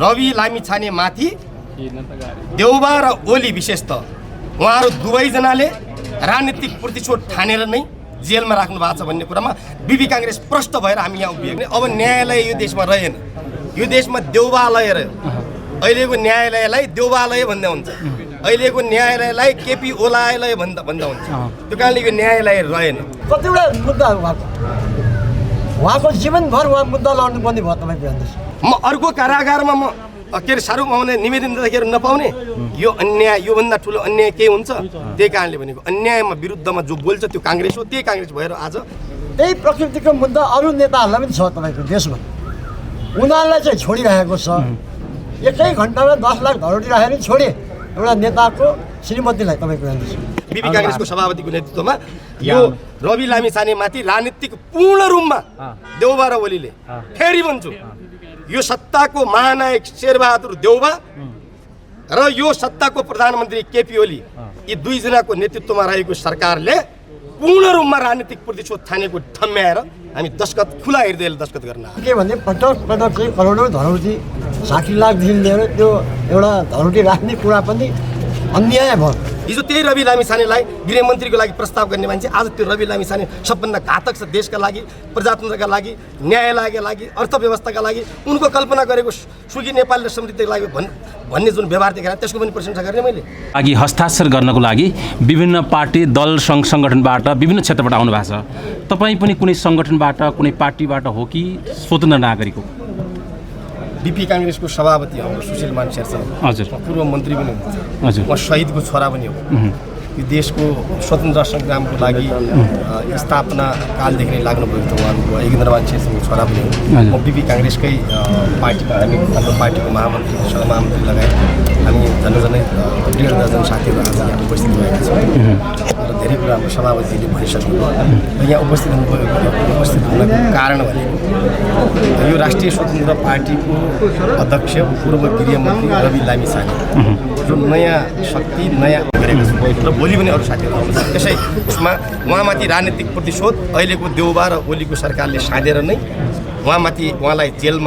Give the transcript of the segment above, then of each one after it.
रवि लामिछाने माथि देउबा र ओली विशेष त उहाँहरू दुवैजनाले राजनीतिक प्रतिशोध ठानेर नै जेलमा राख्नु भएको छ भन्ने कुरामा बिबी काङ्ग्रेस प्रष्ट भएर हामी यहाँ उभिएको। अब न्यायालय यो देशमा रहेन, यो देशमा देउबालय रह्यो। अहिलेको न्यायालयलाई देउबालय भन्दा हुन्छ, अहिलेको न्यायालयलाई केपी ओलालय भन्दा हुन्छ। त्यो कारणले यो न्यायालय रहेन। कतिवटा मुद्दाहरू उहाँको जीवनभर उहाँ मुद्दा लड्नु पर्ने भयो। तपाईँ भन्नुहोस्, म अर्को कारागारमा म के अरे शाहरुख आउने निवेदन दिँदाखेरि नपाउने यो अन्याय, योभन्दा ठुलो अन्याय के हुन्छ? त्यही कारणले भनेको अन्यायमा विरुद्धमा जो बोल्छ त्यो काङ्ग्रेस हो। त्यही काङ्ग्रेस भएर आज त्यही प्रकृतिको मुद्दा अरू नेताहरूलाई पनि छ तपाईँको देशमा। उनीहरूलाई चाहिँ छोडिरहेको छ। एकै घन्टामा 10 लाख धरोटी राखेर छोडे एउटा नेताको श्रीमतीलाई। तपाईँको हेर्नुहोस्, बिबी काङ्ग्रेसको सभापतिको नेतृत्वमा यो रवि लामिछानेमाथि राजनीतिक पूर्ण रूपमा देउबा र ओलीले, फेरि भन्छु, यो सत्ताको महानायक शेरबहादुर देउबा र यो सत्ताको प्रधानमन्त्री केपी ओली, यी दुईजनाको नेतृत्वमा रहेको सरकारले पूर्ण रूपमा राजनीतिक प्रतिशोध ठानेको ठम्म्याएर हामी दस्खत, खुला हृदयले दस्खत गर्न के भने पटक चाहिँ करोडौँ धरोटी 60 लाखदेखि लिएर त्यो एउटा धरोटी राख्ने कुरा पनि अन्याय भयो। हिजो त्यही रवि लामिछानेलाई गृहमन्त्रीको लागि प्रस्ताव गर्ने मान्छे आज त्यो रवि लामिछाने सबभन्दा घातक छ देशका लागि, प्रजातन्त्रका लागि, न्यायालयका लागि, अर्थव्यवस्थाका लागि। उनको कल्पना गरेको सुखी नेपाल र समृद्धिका लागि भन्ने जुन व्यवहार देखाएर त्यसको पनि प्रशंसा गर्ने मैले। लागि हस्ताक्षर गर्नको लागि विभिन्न पार्टी, दल, सङ्घ संगठनबाट विभिन्न क्षेत्रबाट आउनु भएको छ। तपाईँ पनि कुनै सङ्गठनबाट, कुनै पार्टीबाट हो कि स्वतन्त्र नागरिक हो? बिपी काङ्ग्रेसको सभापति हाम्रो सुशील मान शेरचन, हजुर, पूर्व मन्त्री पनि हुनुहुन्छ। हजुर, म शहीदको छोरा पनि हो। यो देशको स्वतन्त्र सङ्ग्रामको लागि स्थापना कालदेखि नै लाग्नु भएको थियो उहाँको योगेन्द्रमान शेरचनको छोरा पनि हो। म बिपी काङ्ग्रेसकै पार्टीमा, हामी हाम्रो पार्टीको महामन्त्री, सहमहामन्त्री लगायत हामी झन्डै 1.5 दर्जन साथीहरू आज यहाँ उपस्थित भएका छौँ र धेरै कुरा हाम्रो सभापतिले भनिसक्नुभयो। र यहाँ उपस्थित हुनको कारण भनेको यो राष्ट्रिय स्वतन्त्र पार्टीको अध्यक्ष पूर्व गृहमन्त्री रवि लामिछाने जो नयाँ शक्ति, नयाँ गरेका छन् र भोलि पनि अरू साथीहरू आउँछ। त्यसै उसमा उहाँमाथि राजनीतिक प्रतिशोध अहिलेको देउबा र ओलीको सरकारले साँधेर नै उहाँलाई जेल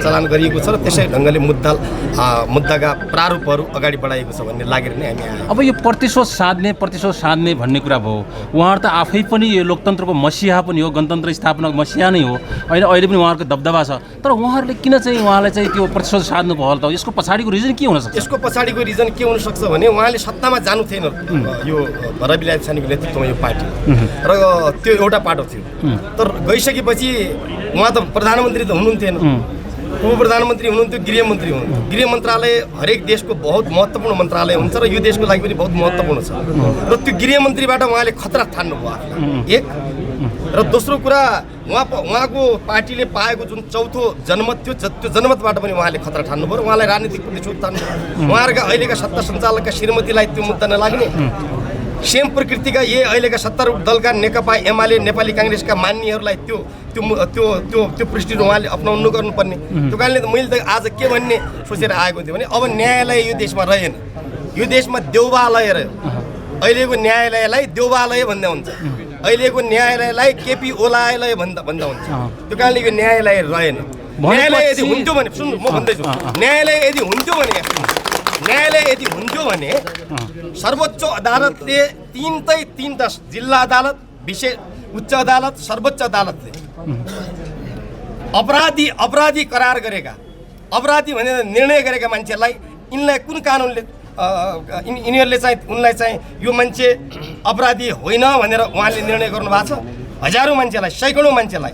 चलान गरिएको छ र त्यसै ढङ्गले मुद्दाका प्रारूपहरू अगाडि बढाइएको छ भन्ने लागेर नै हामी आयौँ। अब यो प्रतिशोध साध्ने भन्ने कुरा भयो। उहाँहरू त आफै पनि यो लोकतन्त्रको मसिहा पनि हो, गणतन्त्र स्थापनाको मसिहा नै हो। अहिले पनि उहाँहरूको दबदबा छ। तर उहाँहरूले किन चाहिँ उहाँलाई चाहिँ त्यो प्रतिशोध साध्नु भयो त? यसको पछाडिको रिजन के हुनसक्छ? यसको पछाडिको रिजन के हुनसक्छ भने उहाँले सत्तामा जानु थिएन यो रवि लामिछानेको नेतृत्वमा यो पार्टी र त्यो एउटा पाटो थियो। तर गइसकेपछि उहाँ त प्रधानमन्त्री त हुनुहुन्थेन, उप प्रधानमन्त्री हुनुहुन्थ्यो, गृहमन्त्री हुनुहुन्थ्यो। गृह मन्त्रालय हरेक देशको बहुत महत्त्वपूर्ण मन्त्रालय हुन्छ र यो देशको लागि पनि बहुत महत्त्वपूर्ण छ र त्यो गृहमन्त्रीबाट उहाँले खतरा ठान्नुभयो आफूलाई। एक र दोस्रो कुरा, उहाँको पार्टीले पाएको जुन चौथो जनमत थियो, त्यो जनमतबाट पनि उहाँले खतरा ठान्नुभयो र उहाँलाई राजनीतिक प्रतिशोध ठान्नुभयो। उहाँहरूका अहिलेका सत्ता सञ्चालकका श्रीमतीलाई त्यो मुद्दा नलाग्ने, सेम प्रकृतिका यही अहिलेका सत्तारूढ दलका नेकपा एमाले नेपाली काङ्ग्रेसका मान्नेहरूलाई त्यो त्यो त्यो त्यो त्यो पृष्ठहरू उहाँले अपनाउनु गर्नुपर्ने। त्यो कारणले त मैले त आज के भन्ने सोचेर आएको थियो भने अब न्यायालय यो देशमा रहेन, यो देशमा देउबालय रह्यो। अहिलेको न्यायालयलाई देउबालय भन्दा हुन्छ, अहिलेको न्यायालयलाई केपी ओलालय भन्दा हुन्छ। त्यो कारणले यो न्यायालय रहेन। न्यायालय यदि हुन्थ्यो भने, सुन्नु म भन्दैछु, न्यायालय यदि हुन्थ्यो भने सर्वोच्च अदालतले तीनटा जिल्ला अदालत, विशेष उच्च अदालत, सर्वोच्च अदालतले अपराधी करार गरेका, अपराधी भनेर निर्णय गरेका मान्छेलाई यिनलाई कुन कानुनले यिनीहरूले चाहिँ उनलाई चाहिँ यो मान्छे अपराधी होइन भनेर उहाँले निर्णय गर्नुभएको छ? हजारौँ मान्छेलाई, सैकडौँ मान्छेलाई,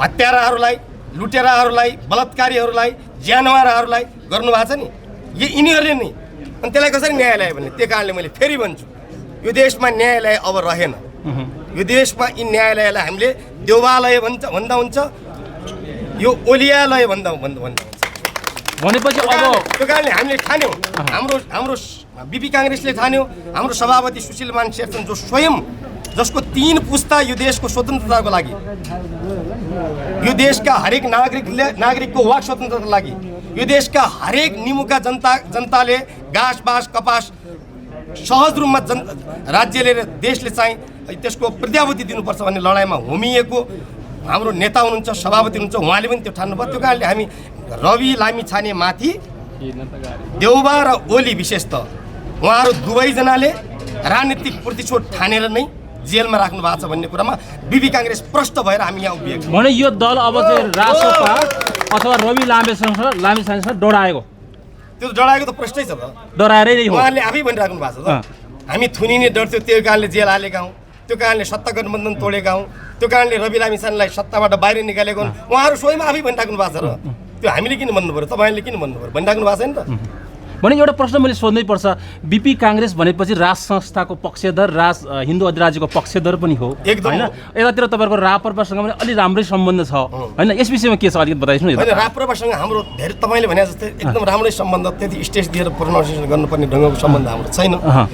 हत्याराहरूलाई, लुटेराहरूलाई, बलात्कारीहरूलाई, जानवरहरूलाई गर्नुभएको छ नि, यिनीहरूले नै। अनि त्यसलाई कसरी न्यायालय भन्ने? त्यो कारणले मैले फेरि भन्छु, यो देशमा न्यायालय अब रहेन। यो देशमा यी न्यायालयलाई हामीले देउबालय भन्दा हुन्छ, यो ओलियालय भन्दा हुन्छ भनेपछि अब त्यो कारणले हामीले ठान्यौँ, हाम्रो बिपी काङ्ग्रेसले ठान्यो, हाम्रो सभापति सुशील मान शेरचन जो स्वयं जसको 3 पुस्ता यो देशको स्वतन्त्रताको लागि, यो देशका हरेक नागरिकको वाक स्वतन्त्रताको लागि, यो देशका हरेक निमुखा जनताले घाँस बाँस कपास सहज रूपमा राज्यले र देशले चाहिँ त्यसको प्रत्याभूति दिनुपर्छ भन्ने लडाइँमा होमिएको हाम्रो नेता हुनुहुन्छ, सभापति हुनुहुन्छ, उहाँले पनि त्यो ठान्नुभयो। त्यो कारणले हामी रवि लामिछाने माथि देउबा र ओली विशेष त उहाँहरू दुवैजनाले राजनीतिक प्रतिशोध ठानेर नै जेलमा राख्नु भएको छ भन्ने कुरामा बिपी काङ्ग्रेस प्रष्ट भएर हामी यहाँ उभिएको छौँ। भने यो दल अब चाहिँ रासोपा अथवा रवि लामिछानेसँग डराएको, त्यो डराएको त प्रष्टै छ त, डराएरै नै हो। उहाँहरूले आफै भनिराख्नु भएको छ त, हामी थुनिने डर्थ्यो, त्यो कारणले जेल हालेका हौँ, त्यो कारणले सत्ता गठबन्धन तोडेका हौँ, त्यो कारणले रवि लामिछानेलाई सत्ताबाट बाहिर निकालेको हुन्। उहाँहरू स्वयं आफै भनिराख्नु भएको छ र त्यो हामीले किन भन्नु पऱ्यो, तपाईँले किन भन्नु पऱ्यो, भनिराख्नु भएको छैन त। भने एउटा प्रश्न मैले सोध्नै पर्छ, बिपी काङ्ग्रेस भनेपछि राज संस्थाको पक्षधर, हिन्दू अधिराज्यको पक्षधर पनि हो एकदम होइन। यतातिर तपाईँको राप्रपासँग पनि अलि राम्रै सम्बन्ध छ होइन, यस विषयमा के छ अलिकति बताइदिनु न। होइन, राप्रपासँग हाम्रो धेरै तपाईँले भने जस्तै एकदम राम्रै सम्बन्ध, त्यति स्टेज दिएर प्रोनाउन्सिएसन गर्नुपर्ने ढङ्गको सम्बन्ध हाम्रो छैन।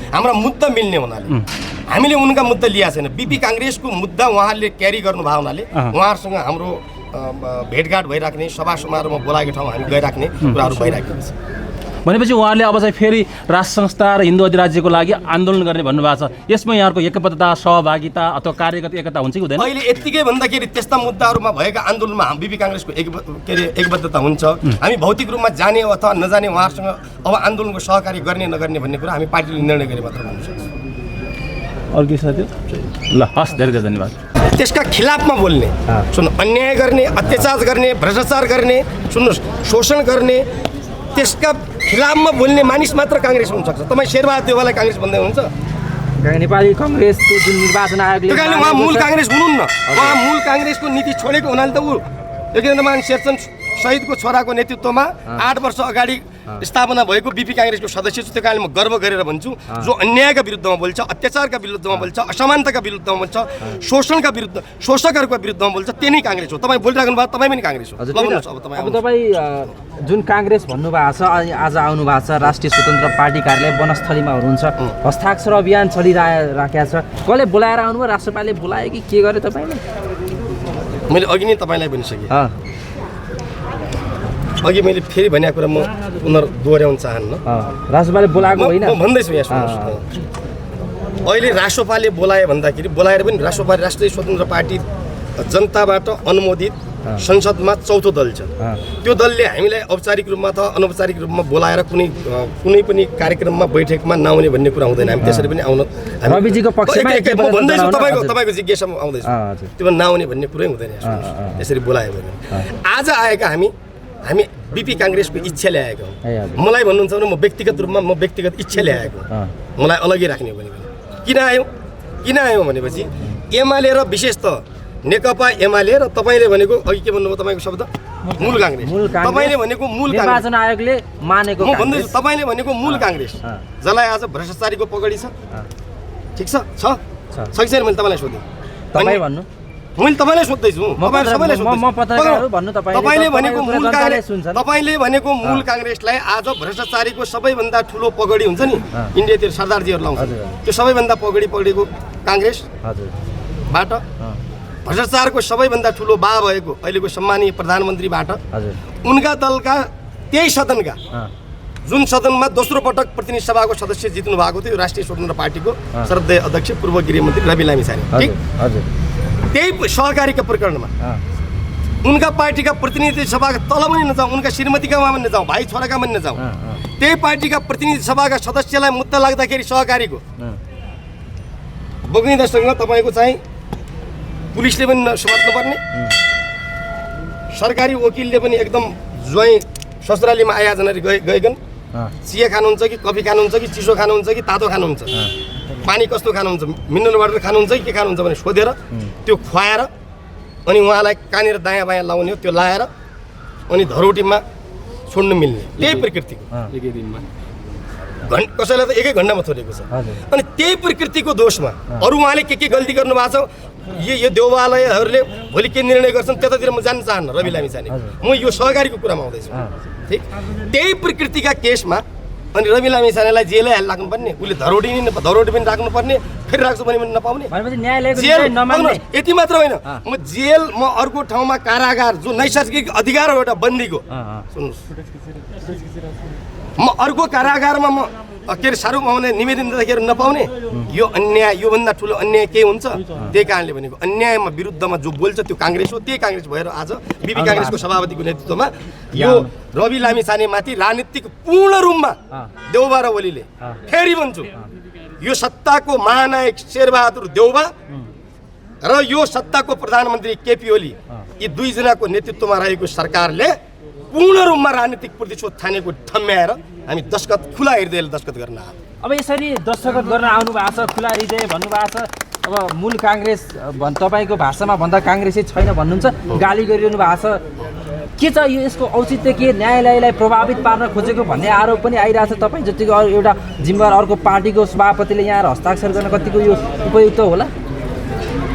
हाम्रा मुद्दा मिल्ने हुनाले हामीले उनका मुद्दा लिएको छैन। बिपी काङ्ग्रेसको मुद्दा उहाँहरूले क्यारी गर्नुभयो हुनाले उहाँहरूसँग हाम्रो भेटघाट भइराख्ने, सभा समारोहमा बोलाएको ठाउँमा हामी गइराख्ने कुराहरू भइराखेको छ। भनेपछि उहाँहरूले अब चाहिँ फेरि राज संस्था र हिन्दू अधिराज्यको लागि आन्दोलन गर्ने भन्नुभएको छ। यसमा यहाँको एकबद्धता, सहभागिता अथवा कार्यगत एकता हुन्छ कि हुँदैन? अहिले यत्तिकै भन्दाखेरि त्यस्ता मुद्दाहरूमा भएका आन्दोलनमा बिपी काङ्ग्रेसको एकबद्धता हुन्छ। हामी भौतिक रूपमा जाने अथवा नजाने उहाँहरूसँग अब आन्दोलनको सहकारी गर्ने नगर्ने भन्ने कुरा हामी पार्टीले निर्णय गरे मात्र भन्न सक्छौँ। अरू के साथी? ल हस्, धेरै धेरै धन्यवाद। त्यसका खिलाफमा बोल्ने, सुन्नु, अन्याय गर्ने, अत्याचार गर्ने, भ्रष्टाचार गर्ने, सुन्नुहोस्, शोषण गर्ने, त्यसका खिलाफमा बोल्ने मानिस मात्र काङ्ग्रेस हुनसक्छ। तपाईँ शेरबहादुर देउवालाई काङ्ग्रेस भन्दै हुनुहुन्छ? नेपाली काङ्ग्रेसको जुन निर्वाचन आयोगले उहाँ मूल काङ्ग्रेस हुनुहुन्न, उहाँ मूल काङ्ग्रेसको नीति छोडेको हुनाले त ऊ योगेन्द्रमान शेरचन शहीदको छोराको नेतृत्वमा 8 वर्ष अगाडि स्थापना भएको बिपी काङ्ग्रेसको सदस्य छु। त्यो कारणले म गर्व गरेर भन्छु, जो अन्यायका विरुद्धमा बोल्छ, अत्याचारका विरुद्धमा बोल्छ, असमानताका विरुद्धमा बोल्छ, शोषणका विरुद्ध, शोषकहरूको विरुद्धमा बोल्छ, त्यो नै काङ्ग्रेस हो। तपाईँ बोलिराख्नु भयो, तपाईँ पनि काङ्ग्रेस हो। अब तपाईँ जुन काङ्ग्रेस भन्नुभएको छ, आज आउनु भएको छ, राष्ट्रिय स्वतन्त्र पार्टी कार्यालय वनस्थलीमा हुनुहुन्छ, हस्ताक्षर अभियान चलिराखेको छ, कसले बोलाएर आउनुभयो? राष्ट्रपालले बोलायो कि के गरे तपाईँले? मैले अघि नै तपाईँलाई भनिसकेँ, अघि मैले फेरि भनेको कुरा म पुनर्दोहोऱ्याउन चाहन्न। राष्ट्रपालले बोलाएको होइन, म भन्दैछु यहाँ सुन्नुहोस्। अहिले राष्ट्रपालले बोलायो भन्दाखेरि बोलाएर पनि राष्ट्रपाल राष्ट्रिय स्वतन्त्र पार्टी जनताबाट अनुमोदित संसदमा चौथो दल छ। त्यो दलले हामीलाई औपचारिक रूपमा अथवा अनौपचारिक रूपमा बोलाएर कुनै पनि कार्यक्रममा बैठकमा नआउने भन्ने कुरा हुँदैन। हामी त्यसरी पनि आउन रविजीको पक्षमा भन्दैछु, तपाईँको जिज्ञासामा आउँदैछु, त्यो नआउने भन्ने कुरै हुँदैन। त्यसरी बोलायो भने आज आएका हामी बिपी काङ्ग्रेसको इच्छाले आएको हौँ। मलाई भन्नुहुन्छ भने म व्यक्तिगत इच्छाले आएको, मलाई अलग्गै राख्ने भनेको। किन आयौँ भनेपछि एमाले र विशेष त नेकपा एमाले र तपाईँले भनेको अघि के भन्नुभयो तपाईँको शब्द? मूल काङ्ग्रेस। तपाईँले भनेको मूल निर्वाचन आयोगले मानेको, म भन्दैछु तपाईँले भनेको मूल काङ्ग्रेस, जसलाई आज भ्रष्टाचारीको पगडी छ। ठिक छ कि छैन? मैले तपाईँलाई सोधेँ, तपाईँ भन्नु, मैले तपाईँलाई सोध्दैछु, तपाईँले भनेको मूल काङ्ग्रेसलाई आज भ्रष्टाचारीको सबैभन्दा ठुलो पगडी हुन्छ नि, इन्डियातिर सरदारजीहरू लाउँछ, त्यो सबैभन्दा पगडीको काङ्ग्रेसबाट, भ्रष्टाचारको सबैभन्दा ठुलो बा भएको अहिलेको सम्मानीय प्रधानमन्त्रीबाट, उनका दलका त्यही सदनका जुन सदनमा दोस्रो पटक प्रतिनिधि सभाको सदस्य जित्नु भएको थियो, राष्ट्रिय स्वतन्त्र पार्टीको श्रद्धेय अध्यक्ष पूर्व गृहमन्त्री रवि लामिछाने, ठिक, त्यही सहकारीका प्रकरणमा उनका पार्टीका प्रतिनिधि सभाका तल पनि नजाउँ, उनका श्रीमतीकामा पनि नजाउँ, भाइ छोराका पनि नजाउँ, त्यही पार्टीका प्रतिनिधि सभाका सदस्यलाई मुद्दा लाग्दाखेरि सहकारीको बगैँदासँग तपाईँको चाहिँ पुलिसले पनि समात्नुपर्ने, सरकारी वकिलले पनि एकदम ज्वाइँ ससुरालीमा आइहाल्छन् गइकन चिया खानुहुन्छ कि कफी खानुहुन्छ कि चिसो खानुहुन्छ कि तातो खानुहुन्छ, पानी कस्तो खानुहुन्छ, मिनरल वाटर खानुहुन्छ कि के खानुहुन्छ भने सोधेर त्यो खुवाएर अनि उहाँलाई कहाँनिर दायाँ बायाँ लाउने हो त्यो लाएर अनि धरोटीमा छोड्नु मिल्ने, त्यही प्रकृतिको कसैलाई त 1 घन्टामा छोडेको छ। अनि त्यही प्रकृतिको दोषमा अरू उहाँले के गल्ती गर्नु भएको छ, यो देवालयहरूले भोलि के निर्णय गर्छन् त्यतातिर म जान्न चाहन्न। रवि लामिछाने, म यो सहकारीको कुरामा आउँदैछु, ठिक, त्यही प्रकृतिका केसमा अनि रवि लामिछानेलाई जेलै राख्नुपर्ने, उसले धरोटी पनि राख्नुपर्ने, फेरि राख्छु भने पनि नपाउने। भनेपछि न्यायालयको जेल निर्णय नमान्ने। आउनुहोस्, यति मात्र होइन, म जेल, म अर्को ठाउँमा कारागार, जो नैसर्गिक अधिकार हो एउटा बन्दीको, सुन्नुहोस्, म अर्को कारागारमा म के अरे शाहरुख मोहनले निवेदन दिँदाखेरि नपाउने, यो अन्याय, योभन्दा ठुलो अन्याय के हुन्छ? त्यही कारणले भनेको अन्यायमा विरुद्धमा जो बोल्छ त्यो काङ्ग्रेस हो। त्यही काङ्ग्रेस भएर आज बिबी काङ्ग्रेसको सभापतिको नेतृत्वमा यो रवि लामिछानेमाथि राजनीतिक पूर्ण रूपमा देउबा र ओलीले, फेरि भन्छु, यो सत्ताको महानायक शेरबहादुर देउबा र यो सत्ताको प्रधानमन्त्री केपी ओली, यी दुईजनाको नेतृत्वमा रहेको सरकारले पूर्ण रूपमा राजनीतिक प्रतिशोध ठानेको ठम्म्याएर हामी दस्तखत, खुला हृदयले दस्तखत गर्न आएको। अब यसरी दस्तखत गर्न आउनु भएको छ, खुला हृदय भन्नुभएको छ। अब मूल काङ्ग्रेस तपाईँको भाषामा भन्दा काङ्ग्रेसै छैन भन्नुहुन्छ, गाली गरिरहनु भएको छ। के छ यो, यसको औचित्य के? न्यायालयलाई प्रभावित पार्न खोजेको भन्ने आरोप पनि आइरहेको छ। तपाईँ जतिको एउटा जिम्मेवार अर्को पार्टीको सभापतिले यहाँ हस्ताक्षर गर्न कतिको यो उपयुक्त होला?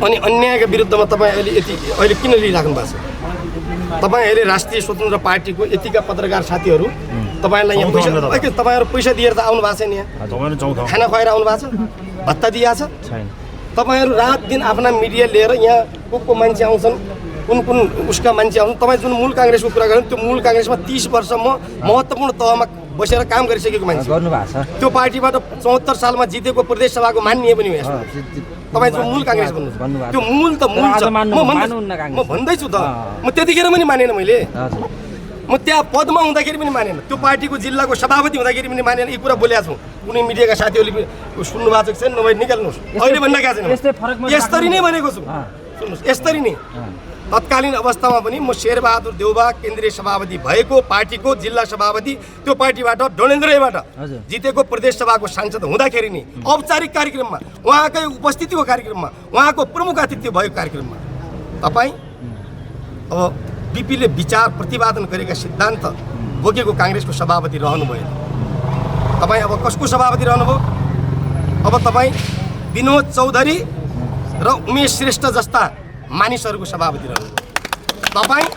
अनि अन्यायको विरुद्धमा तपाईँ अहिले किन लिइराख्नु भएको छ? तपाईँ अहिले राष्ट्रिय स्वतन्त्र पार्टीको यतिका पत्रकार साथीहरू तपाईँलाई यहाँ पैसा, तपाईँहरू पैसा दिएर त आउनु भएको छैन, यहाँ खाना खुवाएर आउनु भएको छ, भत्ता दिएको छ? तपाईँहरू रात दिन आफ्ना मिडिया लिएर यहाँ को मान्छे आउँछन्, कुन कुन उसका मान्छे आउँछन्। तपाईँ जुन मूल काङ्ग्रेसको कुरा गर्नु, त्यो मूल काङ्ग्रेसमा 30 वर्ष म महत्त्वपूर्ण तहमा बसेर काम गरिसकेको मान्छे गर्नुभएको छ। त्यो पार्टीबाट 74 सालमा जितेको प्रदेश सभाको मान्य पनि हो। यसमा तपाईँ जो मूल काङ्ग्रेस भन्नुहुन्छ, त्यो मूल त मूल छ। म भन्दैछु त, म त्यतिखेर पनि मानेन, मैले म त्यहाँ पदमा हुँदाखेरि पनि मानेन, त्यो पार्टीको जिल्लाको सभापति हुँदाखेरि पनि मानेन। यी कुरा बोलेको छु, कुनै मिडियाका साथीहरूले सुन्नु भएको छैन, नभए निकाल्नुहोस्। अहिले भन्न गएको छैन, यसरी नै भनेको छु, सुन्नुहोस्, यसरी नै। तत्कालीन अवस्थामा पनि म शेरबहादुर देउबा केन्द्रीय सभापति भएको पार्टीको जिल्ला सभापति, त्यो पार्टीबाट डोलेन्द्रबाट जितेको प्रदेश सभाको सांसद हुँदाखेरि नि औपचारिक कार्यक्रममा, उहाँकै उपस्थितिको कार्यक्रममा, उहाँको प्रमुख अतिथि भएको कार्यक्रममा तपाईँ अब बिपीले विचार प्रतिपादन गरेका सिद्धान्त बोकेको काङ्ग्रेसको सभापति रहनुभयो। तपाईँ अब कसको सभापति रहनुभयो? अब तपाईँ विनोद चौधरी र उमेश श्रेष्ठ जस्ता मानिसहरूको सभापति रहनुभयो। तपाईँ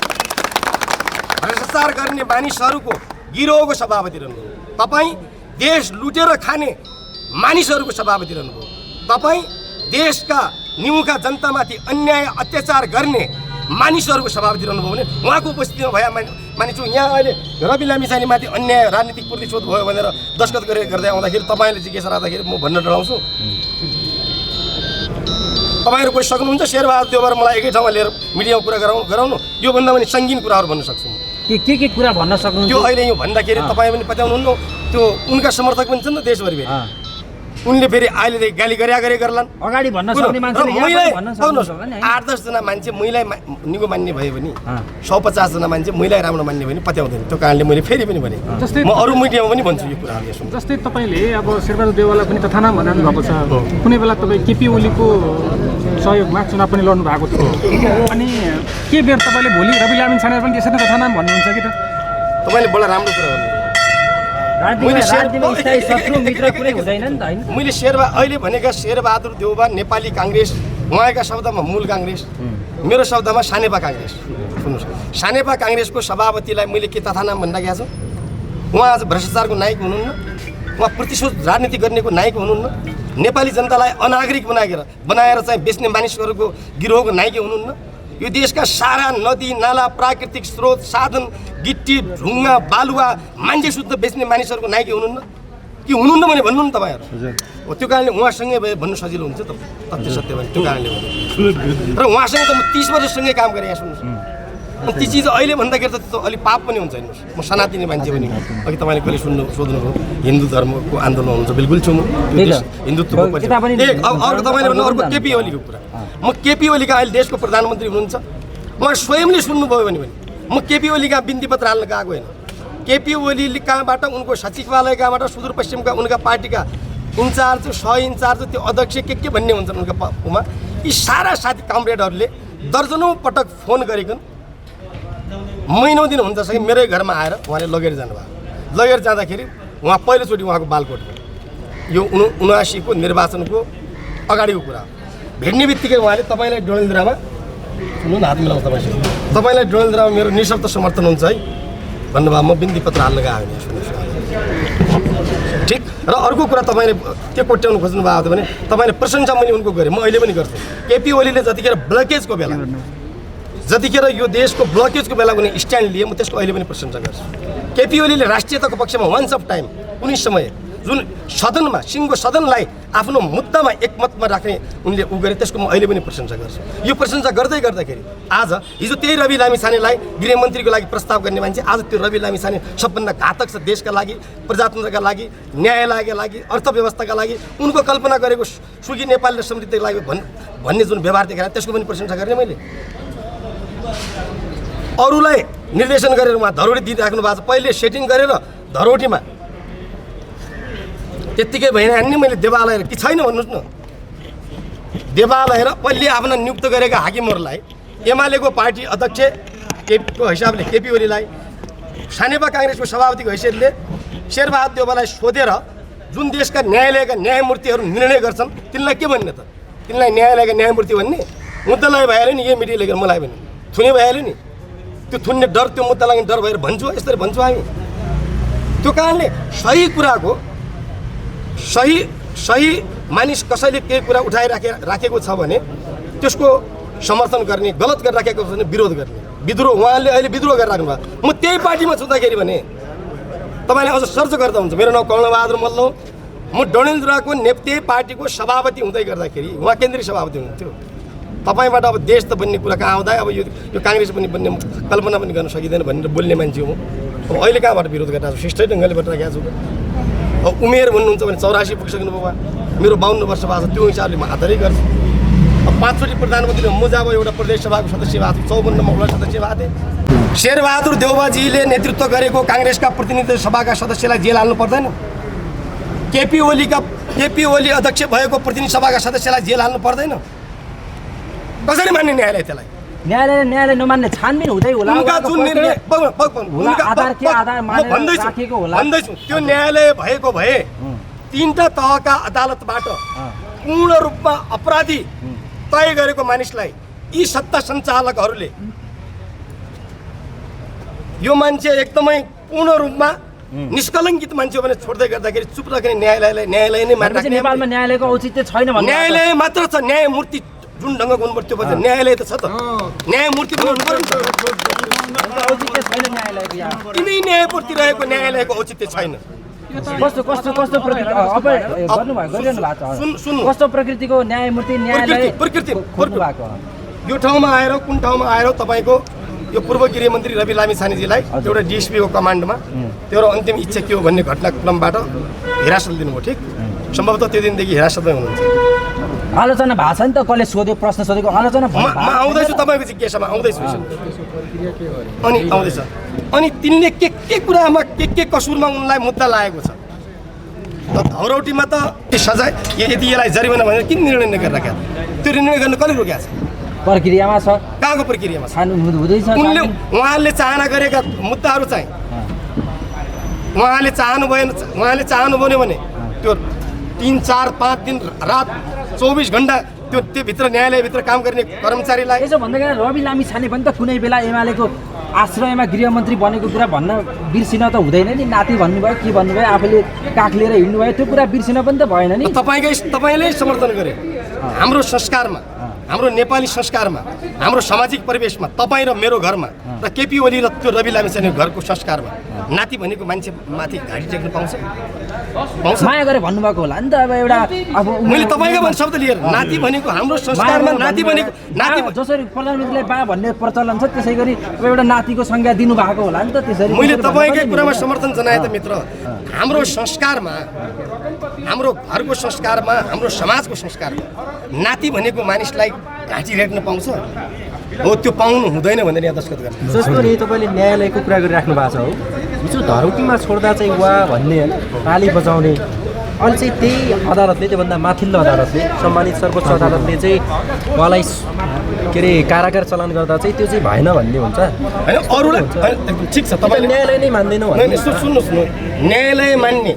भ्रष्टाचार गर्ने मानिसहरूको गिरोहको सभापति रहनुभयो। तपाईँ देश लुटेर खाने मानिसहरूको सभापति रहनुभयो। तपाईँ देशका निमुखा जनतामाथि अन्याय अत्याचार गर्ने मानिसहरूको सभापति रहनुभयो भने उहाँको उपस्थितिमा भए मानिसु यहाँ अहिले रवि लामिछानेमाथि अन्याय राजनीतिक प्रतिशोध भयो भनेर दस्तखत गर्दै आउँदाखेरि तपाईँले जिज्ञासा राख्दाखेरि म भन्न डराउँछु, तपाईँहरू कोही सक्नुहुन्छ शेरबहादुर देउबा मलाई एकै ठाउँमा लिएर मिडियामा कुरा गराउनु? योभन्दा पनि सङ्गीन कुराहरू भन्न सक्छु। के कुरा भन्न सक्नुहुन्छ? त्यो अहिले यो भन्दाखेरि तपाईँ पनि पत्याउनुहुन्न, त्यो उनका समर्थक पनि छन् त देशभरि। उनले फेरि अहिले गाली गरे गर्लान्। अगाडि भन्न सक्ने मान्छेले भन्न सक्नुहुन्छ होला नि। 8-10 जना मान्छे महिला निको मान्ने भयो भने 150 जना मान्छे महिला राम्रो मान्ने भयो भने पत्याउँदैन। त्यो कारणले मैले फेरि पनि भने, म अरू मिडियामा पनि भन्छु यो कुराहरू। यसो जस्तै तपाईँले अब शेरबहादुर देउवालाई पनि तथानाम भन्नु भएको छ, कुनै बेला तपाईँ केपी ओलीको सहयोगमा चुनाव पनि लड्नु भएको थियो, अनि के बेर तपाईँले भोलि रवि लामिछाने पनि त्यसरी नै तथानाम भन्नुहुन्छ कि त? तपाईँले बडा राम्रो कुरा गर्नु। मैले अहिले भनेका शेरबहादुर देउबा नेपाली काङ्ग्रेस, उहाँका शब्दमा मूल काङ्ग्रेस, मेरो शब्दमा सानेपा काङ्ग्रेस। सुन्नुहोस्, सानेपा काङ्ग्रेसको सभापतिलाई मैले के तथानाम भनिरहेको छु? उहाँ आज भ्रष्टाचारको नायक हुनुहुन्न, उहाँ प्रतिशोध राजनीति गर्नेको नायक हुनुहुन्न, नेपाली जनतालाई अनागरिक बनाएर चाहिँ बेच्ने मानिसहरूको गिरोहको नायक हुनुहुन्न, यो देशका सारा नदी नाला प्राकृतिक स्रोत साधन गिट्टी ढुङ्गा बालुवा मान्छे शुद्ध बेच्ने मानिसहरूको नायक हुनुहुन्न कि हुनुहुन्न भने भन्नु न तपाईँहरू। हो, त्यो कारणले उहाँसँगै भए भन्नु सजिलो हुन्छ त, तथ्य सत्य भने। त्यो कारणले र उहाँसँग त म 30 वर्षसँगै काम गरेँ। यहाँ सुन्नुहोस्, ती चिज अहिले भन्दाखेरि त त्यो अलिक पाप पनि हुन्छ। हेर्नुहोस्, म सनातनी मान्छे पनि, अघि तपाईँले कहिले सोध्नुभयो हिन्दू धर्मको आन्दोलन हुन्छ, बिल्कुल छु म हिन्दुत्वको। अर्को तपाईँले भन्नु अर्को केपी ओलीको कुरा, म केपी ओलीका अहिले देशको प्रधानमन्त्री हुनुहुन्छ, उहाँ स्वयंले सुन्नुभयो भने म केपी ओली कहाँ बिन्ती पत्र हाल्न गएको होइन। केपी ओली कहाँबाट, उनको सचिवालय कहाँबाट, सुदूरपश्चिमका उनका पार्टीका इन्चार्ज, सह इन्चार्ज, त्यो अध्यक्ष के भन्ने हुन्छन् उनका उमा, यी सारा साथी कमरेडहरूले दर्जनौँ पटक फोन गरिकन महिनौँ दिन हुन्छ कि मेरै घरमा आएर उहाँले लगेर जानुभयो। लगेर जाँदाखेरि उहाँ पहिलोचोटि उहाँको बालकोटमा, यो 79 को निर्वाचनको अगाडिको कुरा हो, भेट्ने बित्तिकै उहाँले तपाईँलाई डोलेन्द्रमा, सुन्नु न हात मिलाउनु तपाईँलाई डोलेन्द्रमा मेरो निशर्त समर्थन हुन्छ है भन्नुभयो। म बिन्ती पत्र हाल्न गएको होइन, सुन्नुहोस्, ठिक र अर्को कुरा तपाईँले के कोट्याउनु खोज्नु भएको थियो भने तपाईँले प्रशंसा मैले उनको गरेँ, म अहिले पनि गर्छु। केपी ओलीले जतिखेर ब्लकेजको बेला, जतिखेर यो देशको ब्लकेजको बेला कुनै स्ट्यान्ड लिए, म त्यसको अहिले पनि प्रशंसा गर्छु। केपी ओलीले राष्ट्रियताको पक्षमा वान्स अफ टाइम कुनै समय जुन सदनमा सिङ्गो सदनलाई आफ्नो मुद्दामा एकमतमा राख्ने उनले गरे, त्यसको म अहिले पनि प्रशंसा गर्छु। यो प्रशंसा गर्दै गर्दाखेरि आज हिजो त्यही रवि लामिछानेलाई गृहमन्त्रीको लागि प्रस्ताव गर्ने मान्छे आज त्यो रवि लामिछाने सबभन्दा घातक छ देशका लागि, प्रजातन्त्रका लागि, न्यायालयका लागि, अर्थव्यवस्थाका लागि, उनको कल्पना गरेको सुखी नेपाल र समृद्धिका लागि भन्ने जुन व्यवहार देखाएर त्यसको पनि प्रशंसा गर्ने मैले। अरूलाई निर्देशन गरेर उहाँ धरोडी दिइराख्नु भएको छ, पहिले सेटिङ गरेर धरोटीमा त्यत्तिकै भएन नि। मैले देवालय कि छैन भन्नुहोस् न, देवालय र पहिले आफ्ना नियुक्त गरेका हाकिमहरूलाई एमालेको पार्टी अध्यक्ष को हिसाबले केपी ओलीलाई, सानेपा काङ्ग्रेसको सभापतिको हैसियतले शेरबहादुर देउवालाई सोधेर जुन देशका न्यायालयका न्यायमूर्तिहरू निर्णय गर्छन् तिनलाई के भन्ने त? तिनलाई न्यायालयका न्यायमूर्ति भन्ने? मुद्दालाई भइहाल्यो नि, यही मिडिया लेखेर मलाई पनि थुने भइहाल्यो नि। त्यो थुन्ने डर, त्यो मुद्दा लागि डर भएर भन्छु, यसरी भन्छु हामी। त्यो कारणले सही कुराको सही मानिस कसैले केही कुरा राखेको छ भने त्यसको समर्थन गर्ने, गलत गरेर राखेको छ भने विरोध गर्ने, विद्रोह। उहाँले अहिले विद्रोह गरेर राख्नु भयो। म त्यही पार्टीमा छुँदाखेरि भने तपाईँले अझ सर्च गर्दा हुन्छ। मेरो नाम कर्णबहादुर मल्ल हो, म डडेलधुराको त्यही पार्टीको सभापति हुँदै गर्दाखेरि उहाँ केन्द्रीय सभापति हुनुहुन्थ्यो। तपाईँबाट अब देश त बन्ने कुरा कहाँ आउँदा अब यो काङ्ग्रेस पनि बन्ने कल्पना पनि गर्न सकिँदैन भनेर बोल्ने मान्छे हो। अब अहिले कहाँबाट विरोध गरिरहेको छु? सिस्टै ढङ्गले गरिरहेको छु। अब उमेर भन्नुहुन्छ भने 84 पुगिसक्नु भयो, मेरो 52 वर्ष भएको छ, त्यो हिसाबले म आदरै गर्छु। अब 5 चोटि प्रधानमन्त्री म जब एउटा प्रदेश सभाको सदस्य भएको छु, 54 मा वडा सदस्य भएको थिएँ। शेरबहादुर देउवाजीले नेतृत्व गरेको काङ्ग्रेसका प्रतिनिधि सभाका सदस्यलाई जेल हाल्नु पर्दैन? केपी ओली अध्यक्ष भएको प्रतिनिधि सभाका सदस्यलाई जेल हाल्नु पर्दैन? कसरी मान्ने न्यायालय त्यसलाई? न्यायालय नमान्ने छानबिन हुँदै होला। उनका जुन निर्णय भन्दैछु त्यो न्यायालय भएको भए तीनटा तहका अदालतबाट पूर्ण रूपमा अपराधी तय गरेको मानिसलाई यी सत्ता सञ्चालकहरूले यो मान्छे एकदमै पूर्ण रूपमा निष्कलङ्कित मान्छे भने छोड्दै गर्दाखेरि चुप राख्ने न्यायालय नै मान्ने। नेपालमा न्यायालयको औचित्य छैन भन्ने? न्यायालय मात्र छ, न्यायमूर्ति जुन ढङ्गको हुनुपर्छ त्यो न्यायालय त छ त, न्यायमूर्ति पनि हुनुपर्छ। औचित्य छैन न्यायालयको यहाँ। तिनै न्यायमूर्ति रहेको न्यायालयको औचित्य छैन। कस्तो प्रकृतिको न्यायमूर्ति न्यायालय प्रकृति भएको यो ठाउँमा आएर कुन ठाउँमा आएर तपाईँको यो पूर्व गृहमन्त्री रवि लामिछानेजीलाई एउटा डिएसपीको कमान्डमा त्यो अन्तिम इच्छा के हो भन्ने घटनाक्रमबाट हिरासत लिनुभयो। ठिक, सम्भवतः त्यो दिनदेखि हिरासतमै हुनुहुन्छ। आलोचना भएको छ नि त, कसले सोध्यो, प्रश्न सोधेको आलोचना म आउँदैछु तपाईँको जिज्ञासामा आउँदैछु। अनि आउँदैछ अनि तिनले के कुरामा के कसुरमा उनलाई मुद्दा लागेको छ? धौरौटीमा त सजाय यदि यसलाई जरिमाना भनेर किन निर्णय नगरिराखेको? त्यो निर्णय गर्नु कसले रोकेको छ? प्रक्रियामा छ। कहाँको प्रक्रियामा छ? हुँदैछ। उहाँले चाहना गरेका मुद्दाहरू चाहिँ उहाँले चाहनुभयो भने त्यो 3, 4, 5 दिन रात 24 घण्टा त्यो भित्र न्यायालयभित्र काम गर्ने कर्मचारीलाई यसो भन्दाखेरि रवि लामिछाने पनि त कुनै बेला एमालेको आश्रयमा गृहमन्त्री बनेको कुरा भन्न बिर्सिन त हुँदैन नि। नाति भन्नुभयो, के भन्नुभयो, आफूले काख लिएर हिँड्नुभयो, त्यो कुरा बिर्सिन पनि त भएन नि। तपाईँले समर्थन गरे हाम्रो संस्कारमा, हाम्रो नेपाली संस्कारमा, हाम्रो सामाजिक परिवेशमा, तपाईँ र मेरो घरमा र केपी ओली र त्यो रवि लामिछाने घरको संस्कारमा नाति भनेको मान्छे माथि घाँटी टेक्न पाउँछ? माया गरेर भन्नुभएको होला नि त। अब एउटा अब मैले तपाईँको भन्ने शब्द लिएर नाति भनेको हाम्रो संस्कारमा नाति भनेको नाति जसरी प्रधानमन्त्रीलाई बा भन्ने प्रचलन छ त्यसै गरी अब एउटा नातिको संज्ञा दिनुभएको होला नि त। त्यसरी मैले तपाईँकै कुरामा समर्थन जनाएँ त मित्र। हाम्रो संस्कारमा, हाम्रो घरको संस्कारमा, हाम्रो समाजको संस्कारमा नाति भनेको मानिसलाई घाँटी रेट्न पाउँछ हो? त्यो पाउनु हुँदैन भनेर यहाँ दस्तखत गर्नु। जस्तो नि तपाईँले न्यायालयको कुरा गरिराख्नु भएको छ हो, हिजो धरौटीमा छोड्दा चाहिँ वा भन्ने ताली बजाउने, अनि चाहिँ त्यही अदालतले, त्योभन्दा माथिल्लो अदालतले, सम्मानित सर्वोच्च अदालतले चाहिँ उहाँलाई के अरे कारागार चलान गर्दा चाहिँ त्यो चाहिँ भएन भन्ने हुन्छ होइन? अरूलाई ठिक छ, तपाईँले न्यायालय नै मान्दैनौँ। सुन्नुहोस् न, न्यायालय मान्ने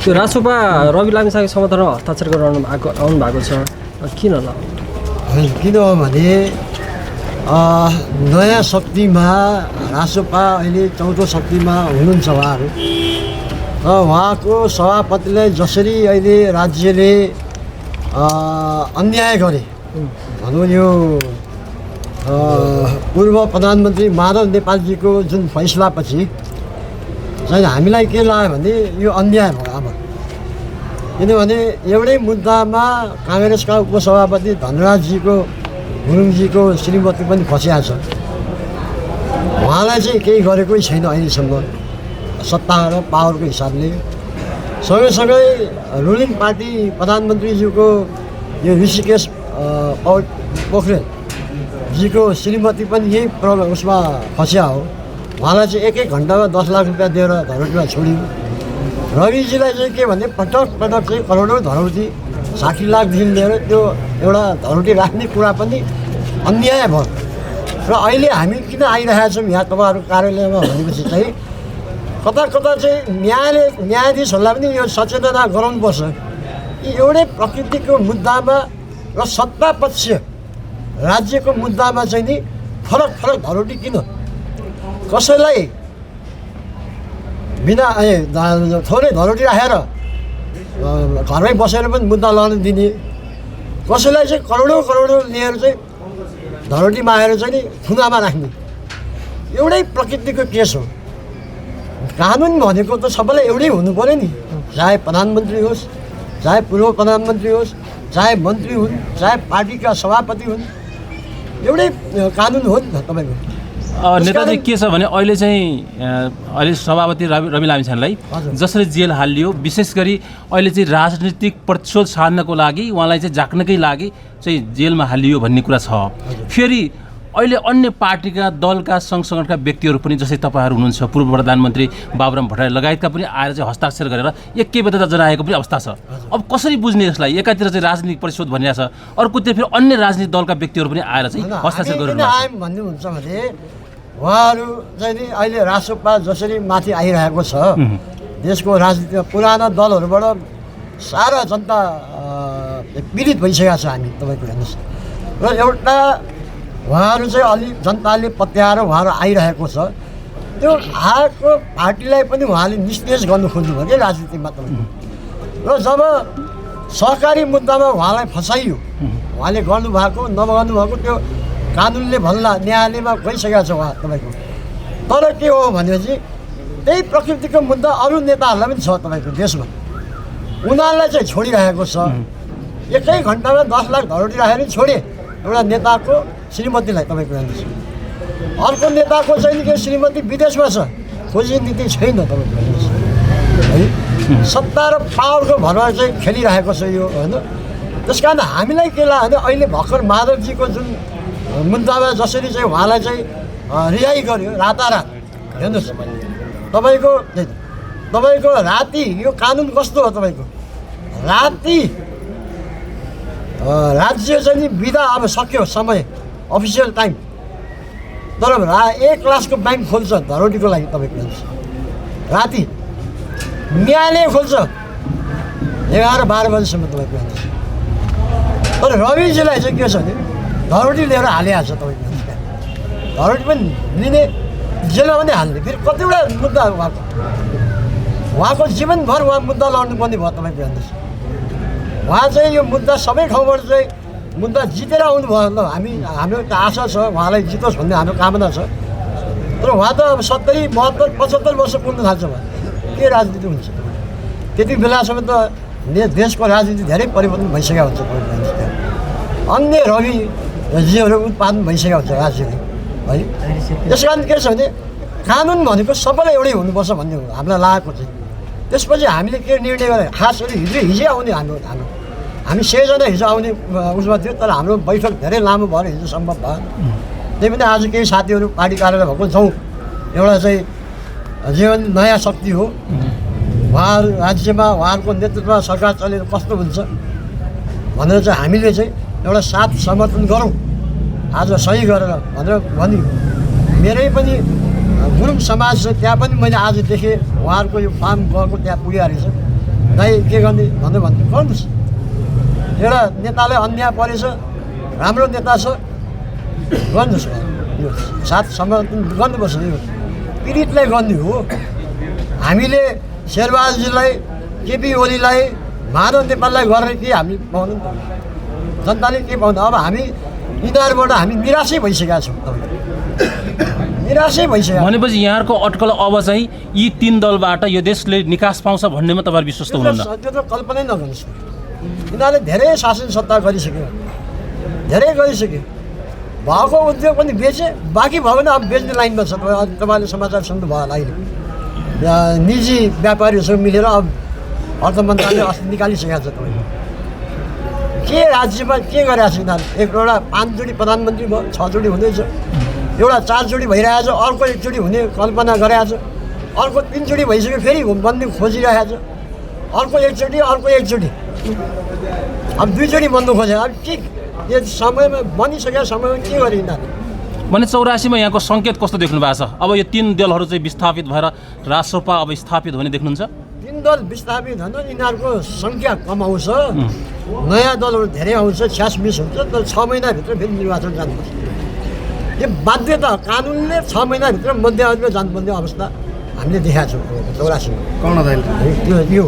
त्यो रासोपा रवि लामिछाने समर्थनमा हस्ताक्षर गराउनु आउनु भएको छ, किन ल? किनभने नयाँ शक्तिमा रासोपा अहिले 14 शक्तिमा हुनुहुन्छ उहाँहरू। उहाँको सभापतिलाई जसरी अहिले राज्यले अन्याय गरे भनौँ यो पूर्व प्रधानमन्त्री माधव नेपालजीको जुन फैसलापछि चाहिँ हामीलाई के लाग्यो भने यो अन्याय भयो अब। किनभने एउटै मुद्दामा काङ्ग्रेसका उपसभापति धनराजजीको गुरुङजीको श्रीमती पनि फसिया छ। उहाँलाई चाहिँ केही गरेकै छैन अहिलेसम्म सत्ता र पावरको हिसाबले। सँगैसँगै रुलिङ पार्टी प्रधानमन्त्रीज्यूको यो ऋषिकेश पोखरेलजीको श्रीमती पनि यही उसमा फसिया हो। उहाँलाई चाहिँ एक घन्टामा 10 लाख रुपियाँ दिएर धरोटीमा छोड्यो। रविजीलाई चाहिँ के भने पटक चाहिँ करोडौँ धरोटी 60 लाखदेखि लिएर त्यो एउटा धरोटी राख्ने कुरा पनि अन्याय भयो। र अहिले हामी किन आइरहेका छौँ यहाँ तपाईँहरूको कार्यालयमा भनेपछि चाहिँ कता चाहिँ न्यायाधीशहरूलाई पनि यो सचेतना गराउनुपर्छ कि एउटै प्रकृतिको मुद्दामा र सत्तापक्ष राज्यको मुद्दामा चाहिँ नि फरक धरोटी किन कसैलाई बिना थोरै धरोटी राखेर घरमै बसेर पनि मुद्दा लड्न दिने, कसैलाई चाहिँ करोडौँ लिएर चाहिँ धरोटी मागेर चाहिँ नि थुनामा राख्ने एउटै प्रकृतिको केस हो। कानुन भनेको त सबैलाई एउटै हुनु पऱ्यो नि, चाहे प्रधानमन्त्री होस्, चाहे पूर्व प्रधानमन्त्री होस्, चाहे मन्त्री हुन्, चाहे पार्टीका सभापति हुन्, एउटै कानुन हो नि त तपाईँको। नेताजी के छ भने अहिले चाहिँ अहिले सभापति रवि लामिछानेलाई जसरी जेल हालियो, विशेष गरी अहिले चाहिँ राजनीतिक प्रतिशोध साध्नको लागि उहाँलाई चाहिँ झाक्नकै लागि चाहिँ जेलमा हालियो भन्ने कुरा छ। फेरि अहिले अन्य पार्टीका दलका सङ्घ सङ्गठनका व्यक्तिहरू पनि जस्तै तपाईँहरू हुनुहुन्छ, पूर्व प्रधानमन्त्री बाबुराम भट्टराई लगायतका पनि आएर चाहिँ हस्ताक्षर गरेर एकैबद्धता जनाएको पनि अवस्था छ। अब कसरी बुझ्ने यसलाई? एकातिर चाहिँ राजनीतिक परिशोध भनिरहेको छ, अर्कोतिर फेरि अन्य राजनीतिक दलका व्यक्तिहरू पनि आएर चाहिँ हस्ताक्षर गरिरहेको छ। भन्नुहुन्छ भने उहाँहरू चाहिँ नि अहिले रासोपा जसरी माथि आइरहेको छ, देशको राजनीतिमा पुराना दलहरूबाट सारा जनता पीडित भइसकेको छ। हामी तपाईँको हेर्नुहोस्, र एउटा उहाँहरू चाहिँ अलि जनताले पत्याएर उहाँहरू आइरहेको छ। त्यो आएको पार्टीलाई पनि उहाँले निस्तेज गर्नु खोज्नुभयो कि राजनीतिमा तपाईँको। र जब सहकारी मुद्दामा उहाँलाई फसाइयो, उहाँले गर्नुभएको नगर्नुभएको त्यो कानुनले भन्ला, न्यायालयमा गइसकेको छ उहाँ तपाईँको। तर के हो भनेपछि त्यही प्रकृतिको मुद्दा अरू नेताहरूलाई पनि छ तपाईँको देशमा, उनीहरूलाई चाहिँ छोडिरहेको छ। एकै घन्टामा 10 लाख धरोटी राखेर छोडे एउटा नेताको श्रीमतीलाई तपाईँको हेर्नुहोस्। अर्को नेताको चाहिँ नि श्रीमती विदेशमा छ, खोजी नीति छैन तपाईँको हेर्नुहोस् है। सत्ता र पावरको भरमा चाहिँ खेलिरहेको छ यो होइन। त्यस कारण हामीलाई के लाग्यो भने अहिले भर्खर माधवजीको जुन मुद्दामा जसरी चाहिँ उहाँलाई चाहिँ रिहाई गर्यो रातारात, हेर्नुहोस् तपाईँको राति यो कानुन कस्तो हो तपाईँको, राति राज्य चाहिँ नि बिदा अब सक्यो समय अफिसियल टाइम, तर 1 लाखको ब्याङ्क खोल्छ धरोटीको लागि तपाईँको हेर्नुहोस्। राति न्यायालय खोल्छ 11-12 बजीसम्म तपाईँको हेर्नुहोस्। तर रविजीलाई चाहिँ के छ भने धरोटी लिएर हालिहाल्छ तपाईँको हेर्नुहोस्। धरोटी पनि लिने, जेलमा पनि हाल्ने, फेरि कतिवटा मुद्दा उहाँको जीवनभर उहाँ मुद्दा लड्नुपर्ने भयो तपाईँको हेर्नुहोस्। उहाँ चाहिँ यो मुद्दा सबै ठाउँबाट चाहिँ मुद्दा जितेर आउनुभयो ल, हाम्रो त आशा छ उहाँलाई जितोस् भन्ने हाम्रो कामना छ। तर उहाँ त अब 70, 72, 75 वर्ष पुग्नु थाल्छ भने के राजनीति हुन्छ? त्यति बेलासम्म त देशको राजनीति धेरै परिवर्तन भइसकेको हुन्छ। अन्य रविजीहरू उत्पादन भइसकेको हुन्छ राज्यले है। त्यस कारण के छ भने कानुन भनेको सबैलाई एउटै हुनुपर्छ भन्ने हो हामीलाई लागेको चाहिँ। त्यसपछि हामीले के निर्णय गरेँ, खास गरी हिजै आउने हामी 6 जना हिजो आउने उसमा थियो, तर हाम्रो बैठक धेरै लामो भएर हिजो सम्भव भयो। त्यही पनि आज केही साथीहरू पार्टी कार्यालय भएको जाउँ, एउटा चाहिँ जीवन नयाँ शक्ति हो, उहाँहरू राज्यमा उहाँहरूको नेतृत्वमा सरकार चलेर कस्तो हुन्छ भनेर चाहिँ हामीले चाहिँ एउटा साथ समर्थन गरौँ आज सही गरेर भनेर भन्यो। मेरै पनि गुरुङ समाज छ, त्यहाँ पनि मैले आज देखेँ उहाँहरूको यो फार्म गएको त्यहाँ पुगेको रहेछ। दाइ के गर्ने भनेर भन्नु गर्नुहोस्, एउटा नेतालाई अन्याय परेछ, राम्रो नेता छ, गर्नुहोस्, यो साथ समर्थन गर्नुपर्छ। यो पीडितलाई गर्ने हो। हामीले शेरबहादुरजीलाई केपी ओलीलाई माधव नेपाललाई गरेर के हामी पाउनु नि त जनताले के पाउँछ अब हामी यिनीहरूबाट हामी निराशै भइसकेका छौँ निराशै भइसक्यो भनेपछि यहाँहरूको अटकल अब चाहिँ यी 3 दलबाट यो देशले निकास पाउँछ भन्नेमा तपाईँहरू विश्वस्त हुनुहुन्न त्यो त कल्पनै नगर्नुहोस् यिनीहरूले धेरै शासन सत्ता गरिसक्यो धेरै गरिसक्यो भएको उद्योग पनि बेचे बाँकी भयो भने अब बेच्ने लाइनमा छ तपाईँले समाचार सुन्नुभयो होला अहिले निजी व्यापारीहरूसँग मिलेर अब अर्थ मन्त्रालयले अस्ति निकालिसकेको छ तपाईँले के राज्यमा के गरेको छ यिनीहरू एउटा 5 जोडी प्रधानमन्त्री भयो 6 जोडी हुँदैछ एउटा 4 जोडी भइरहेको छ अर्को 1 जोडी हुने कल्पना गरेको छ अर्को 3 जोडी भइसक्यो फेरि बन्दी खोजिरहेको छ अर्को 1 जोडी अर्को 1 जोडी अब 2 जोडी बन्द खोजे अब के यो समयमा बनिसकेको समयमा के गरे यिनीहरू भने 84मा यहाँको सङ्केत कस्तो देख्नु भएको छ अब यो 3 दलहरू चाहिँ विस्थापित भएर रासोपा अब स्थापित हुने देख्नुहुन्छ 3 दल विस्थापित हुँदा यिनीहरूको सङ्ख्या कम आउँछ नयाँ दलहरू धेरै आउँछ छ्यासमिस हुन्छ तर 6 महिनाभित्र फेरि निर्वाचन जानुपर्छ यो बाध्यता कानुनले 6 महिनाभित्र मध्यावधिमा जानुपर्ने अवस्था हामीले देखाएको छौँ 84मा कर्णधार त्यो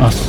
हस्